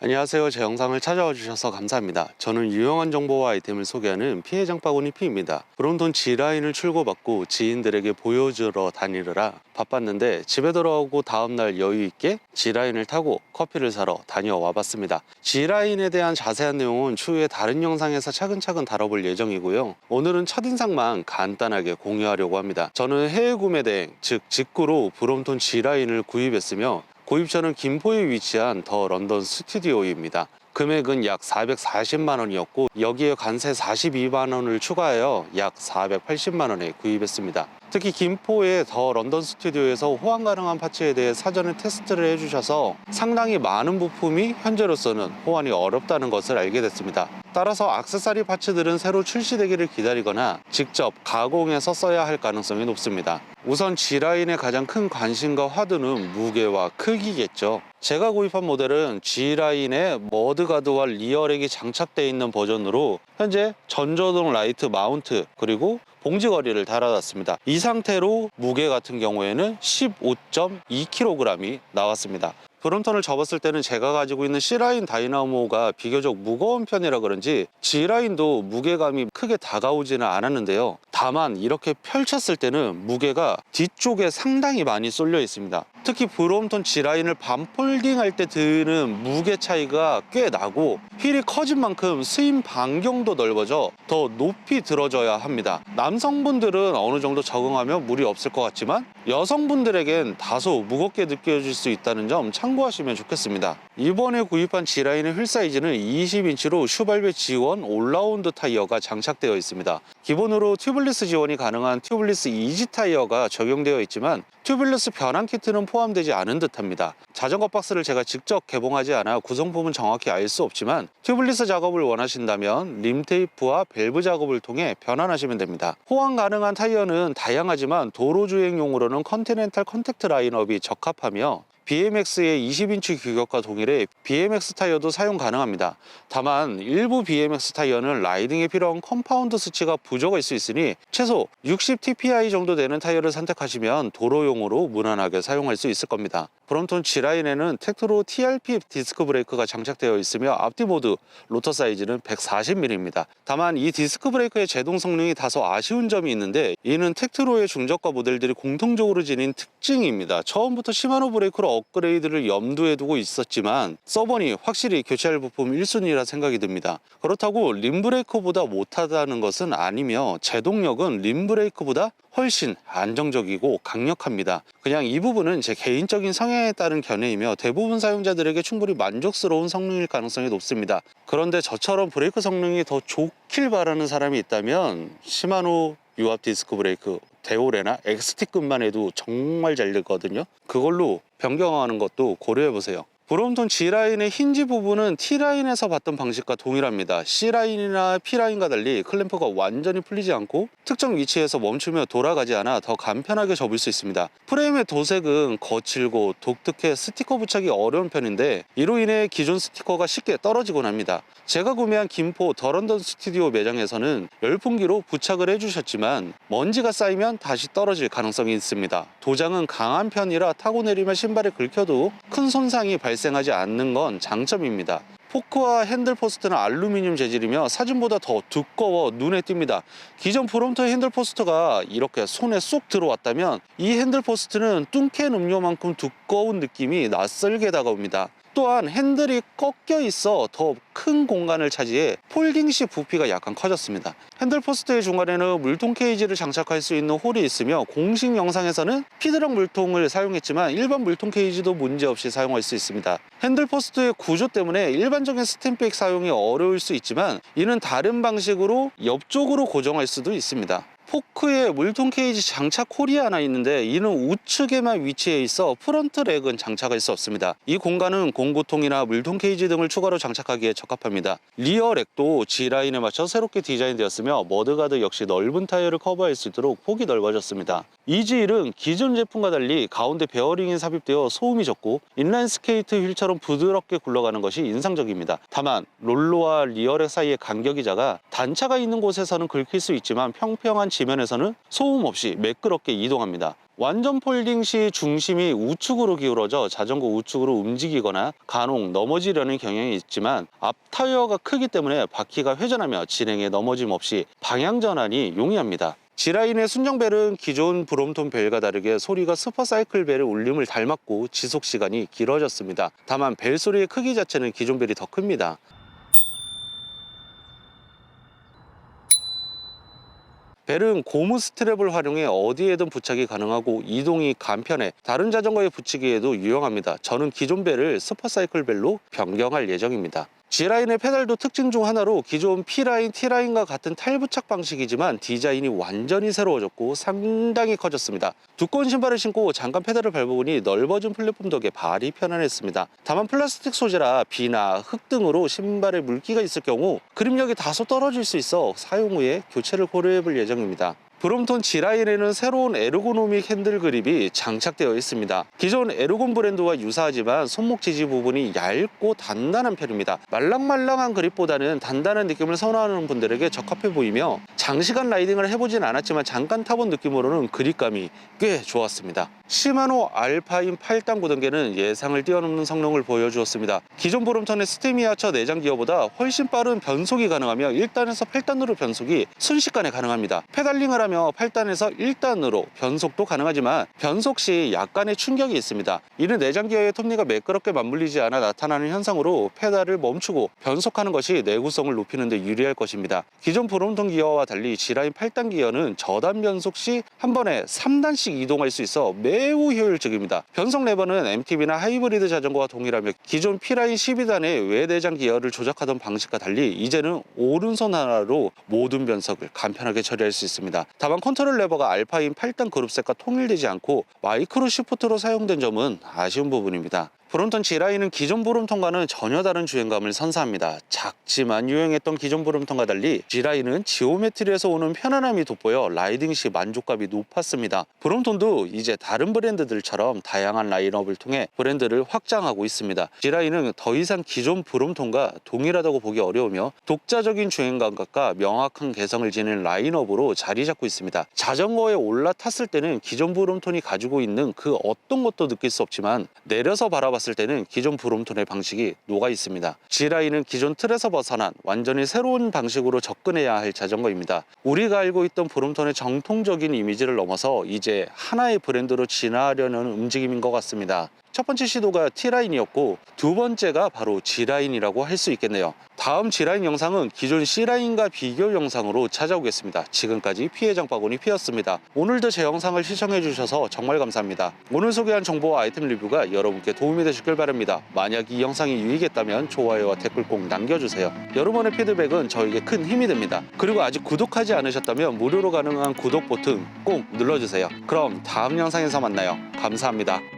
안녕하세요. 제 영상을 찾아와 주셔서 감사합니다. 저는 유용한 정보와 아이템을 소개하는 피해 장바구니 피입니다. 브롬톤 G라인을 출고받고 지인들에게 보여주러 다니느라 바빴는데 집에 돌아오고 다음날 여유있게 G라인을 타고 커피를 사러 다녀와 봤습니다. G라인에 대한 자세한 내용은 추후에 다른 영상에서 차근차근 다뤄볼 예정이고요. 오늘은 첫인상만 간단하게 공유하려고 합니다. 저는 해외 구매 대행, 즉 직구로 브롬톤 G라인을 구입했으며 구입처는 김포에 위치한 더 런던 스튜디오입니다. 금액은 약 440만원이었고 여기에 관세 42만원을 추가하여 약 480만원에 구입했습니다. 특히 김포의 더 런던 스튜디오에서 호환 가능한 파츠에 대해 사전에 테스트를 해주셔서 상당히 많은 부품이 현재로서는 호환이 어렵다는 것을 알게 됐습니다. 따라서 액세서리 파츠들은 새로 출시되기를 기다리거나 직접 가공해서 써야 할 가능성이 높습니다. 우선 G라인의 가장 큰 관심과 화두는 무게와 크기겠죠. 제가 구입한 모델은 G라인에 머드가드와 리어렉이 장착되어 있는 버전으로 현재 전조등 라이트 마운트 그리고 봉지거리를 달아놨습니다. 이 상태로 무게 같은 경우에는 15.2kg이 나왔습니다. 브롬톤을 접었을 때는 제가 가지고 있는 C라인 다이나모가 비교적 무거운 편이라 그런지 G라인도 무게감이 크게 다가오지는 않았는데요. 다만 이렇게 펼쳤을 때는 무게가 뒤쪽에 상당히 많이 쏠려 있습니다. 특히 브롬톤 G라인을 반폴딩할 때 드는 무게 차이가 꽤 나고 휠이 커진 만큼 스임 반경도 넓어져 더 높이 들어져야 합니다. 남성분들은 어느 정도 적응하면 무리 없을 것 같지만 여성분들에겐 다소 무겁게 느껴질 수 있다는 점 참고하시면 좋겠습니다. 이번에 구입한 G라인의 휠 사이즈는 20인치로 슈발베 G1 올라운드 타이어가 장착되어 있습니다. 기본으로 튜블리스 지원이 가능한 튜블리스 이지 타이어가 적용되어 있지만 튜블리스 변환 키트는 포함되지 않은 듯합니다. 자전거 박스를 제가 직접 개봉하지 않아 구성품은 정확히 알 수 없지만 튜블리스 작업을 원하신다면 림 테이프와 밸브 작업을 통해 변환하시면 됩니다. 호환 가능한 타이어는 다양하지만 도로 주행용으로는 컨티넨탈 컨택트 라인업이 적합하며 BMX의 20인치 규격과 동일해 BMX 타이어도 사용 가능합니다. 다만 일부 BMX 타이어는 라이딩에 필요한 컴파운드 수치가 부족할 수 있으니 최소 60 TPI 정도 되는 타이어를 선택하시면 도로용으로 무난하게 사용할 수 있을 겁니다. 브롬톤 G라인에는 텍트로 TRP 디스크 브레이크가 장착되어 있으며 앞뒤 모두 로터 사이즈는 140mm입니다. 다만 이 디스크 브레이크의 제동 성능이 다소 아쉬운 점이 있는데 이는 텍트로의 중저가 모델들이 공통적으로 지닌 특징입니다. 처음부터 시마노 브레이크로 업그레이드를 염두에 두고 있었지만 써보니 확실히 교체할 부품 1순위라 생각이 듭니다. 그렇다고 림브레이크보다 못하다는 것은 아니며 제동력은 림브레이크보다 훨씬 안정적이고 강력합니다. 그냥 이 부분은 제 개인적인 성향에 따른 견해이며 대부분 사용자들에게 충분히 만족스러운 성능일 가능성이 높습니다. 그런데 저처럼 브레이크 성능이 더 좋길 바라는 사람이 있다면 시마노 유압 디스크 브레이크 데오레나 XT급만 해도 정말 잘 되거든요. 그걸로 변경하는 것도 고려해보세요. 브롬톤 G라인의 힌지 부분은 T라인에서 봤던 방식과 동일합니다. C라인이나 P라인과 달리 클램프가 완전히 풀리지 않고 특정 위치에서 멈추며 돌아가지 않아 더 간편하게 접을 수 있습니다. 프레임의 도색은 거칠고 독특해 스티커 부착이 어려운 편인데 이로 인해 기존 스티커가 쉽게 떨어지곤 합니다. 제가 구매한 김포 더 런던 스튜디오 매장에서는 열풍기로 부착을 해주셨지만 먼지가 쌓이면 다시 떨어질 가능성이 있습니다. 도장은 강한 편이라 타고 내리면 신발에 긁혀도 큰 손상이 발생하지 않는 건 장점입니다. 포크와 핸들 포스트는 알루미늄 재질이며 사진보다 더 두꺼워 눈에 띕니다. 기존 브롬톤 핸들 포스트가 이렇게 손에 쏙 들어왔다면 이 핸들 포스트는 뚱캔 음료만큼 두꺼운 느낌이 낯설게 다가옵니다. 또한 핸들이 꺾여 있어 더 큰 공간을 차지해 폴딩식 부피가 약간 커졌습니다. 핸들 포스트의 중간에는 물통 케이지를 장착할 수 있는 홀이 있으며 공식 영상에서는 피드락 물통을 사용했지만 일반 물통 케이지도 문제없이 사용할 수 있습니다. 핸들 포스트의 구조 때문에 일반적인 스탬백 사용이 어려울 수 있지만 이는 다른 방식으로 옆쪽으로 고정할 수도 있습니다. 포크에 물통 케이지 장착 홀이 하나 있는데 이는 우측에만 위치해 있어 프런트 렉은 장착할 수 없습니다. 이 공간은 공구통이나 물통 케이지 등을 추가로 장착하기에 적합합니다. 리어 렉도 G라인에 맞춰 새롭게 디자인되었으며 머드가드 역시 넓은 타이어를 커버할 수 있도록 폭이 넓어졌습니다. 이지힐은 기존 제품과 달리 가운데 베어링이 삽입되어 소음이 적고 인라인 스케이트 휠처럼 부드럽게 굴러가는 것이 인상적입니다. 다만 롤러와 리어렉 사이의 간격이 작아 단차가 있는 곳에서는 긁힐 수 있지만 평평한 지면에서는 소음 없이 매끄럽게 이동합니다. 완전 폴딩 시 중심이 우측으로 기울어져 자전거 우측으로 움직이거나 간혹 넘어지려는 경향이 있지만 앞 타이어가 크기 때문에 바퀴가 회전하며 진행에 넘어짐 없이 방향 전환이 용이합니다. G라인의 순정벨은 기존 브롬톤 벨과 다르게 소리가 슈퍼사이클 벨의 울림을 닮았고 지속 시간이 길어졌습니다. 다만 벨 소리의 크기 자체는 기존 벨이 더 큽니다. 벨은 고무 스트랩을 활용해 어디에든 부착이 가능하고 이동이 간편해 다른 자전거에 붙이기에도 유용합니다. 저는 기존 벨을 슈퍼사이클 벨로 변경할 예정입니다. G라인의 페달도 특징 중 하나로 기존 P라인, T라인과 같은 탈부착 방식이지만 디자인이 완전히 새로워졌고 상당히 커졌습니다. 두꺼운 신발을 신고 잠깐 페달을 밟아보니 넓어진 플랫폼 덕에 발이 편안했습니다. 다만 플라스틱 소재라 비나 흙 등으로 신발에 물기가 있을 경우 그립력이 다소 떨어질 수 있어 사용 후에 교체를 고려해 볼 예정입니다. 브롬톤 G라인에는 새로운 에르고노믹 핸들 그립이 장착되어 있습니다. 기존 에르곤 브랜드와 유사하지만 손목 지지 부분이 얇고 단단한 편입니다. 말랑말랑한 그립보다는 단단한 느낌을 선호하는 분들에게 적합해 보이며 장시간 라이딩을 해보진 않았지만 잠깐 타본 느낌으로는 그립감이 꽤 좋았습니다. 시마노 알파인 8단 구동계는 예상을 뛰어넘는 성능을 보여주었습니다. 기존 브롬톤의 스테미아처 내장 기어보다 훨씬 빠른 변속이 가능하며 1단에서 8단으로 변속이 순식간에 가능합니다. 페달링을 하면 8단에서 1단으로 변속도 가능하지만 변속 시 약간의 충격이 있습니다. 이는 내장 기어의 톱니가 매끄럽게 맞물리지 않아 나타나는 현상으로 페달을 멈추고 변속하는 것이 내구성을 높이는 데 유리할 것입니다. 기존 브롬톤 기어와 달리 G라인 8단 기어는 저단 변속 시 한 번에 3단씩 이동할 수 있어 매우 효율적입니다. 변속 레버는 MTB나 하이브리드 자전거와 동일하며 기존 P라인 12단의 외내장 기어를 조작하던 방식과 달리 이제는 오른손 하나로 모든 변속을 간편하게 처리할 수 있습니다. 다만 컨트롤 레버가 알파인 8단 그룹셋과 통일되지 않고 마이크로 시프트로 사용된 점은 아쉬운 부분입니다. 브롬톤 G라인은 기존 브롬톤과는 전혀 다른 주행감을 선사합니다. 작지만 유행했던 기존 브롬톤과 달리 G라인은 지오메트리에서 오는 편안함이 돋보여 라이딩 시 만족감이 높았습니다. 브롬톤도 이제 다른 브랜드들처럼 다양한 라인업을 통해 브랜드를 확장하고 있습니다. G라인은 더 이상 기존 브롬톤과 동일하다고 보기 어려우며 독자적인 주행 감각과 명확한 개성을 지닌 라인업으로 자리 잡고 있습니다. 자전거에 올라탔을 때는 기존 브롬톤이 가지고 있는 그 어떤 것도 느낄 수 없지만 내려서 바라봤을 때는 기존 브롬톤의 방식이 녹아 있습니다. G라인은 기존 틀에서 벗어난 완전히 새로운 방식으로 접근해야 할 자전거입니다. 우리가 알고 있던 브롬톤의 정통적인 이미지를 넘어서 이제 하나의 브랜드로 진화하려는 움직임인 것 같습니다. 첫 번째 시도가 T라인이었고 두 번째가 바로 G라인이라고 할 수 있겠네요. 다음 G라인 영상은 기존 C라인과 비교 영상으로 찾아오겠습니다. 지금까지 피해 장바구니 피였습니다. 오늘도 제 영상을 시청해 주셔서 정말 감사합니다. 오늘 소개한 정보와 아이템 리뷰가 여러분께 도움이 되셨길 바랍니다. 만약 이 영상이 유익했다면 좋아요와 댓글 꼭 남겨주세요. 여러분의 피드백은 저에게 큰 힘이 됩니다. 그리고 아직 구독하지 않으셨다면 무료로 가능한 구독 버튼 꼭 눌러주세요. 그럼 다음 영상에서 만나요. 감사합니다.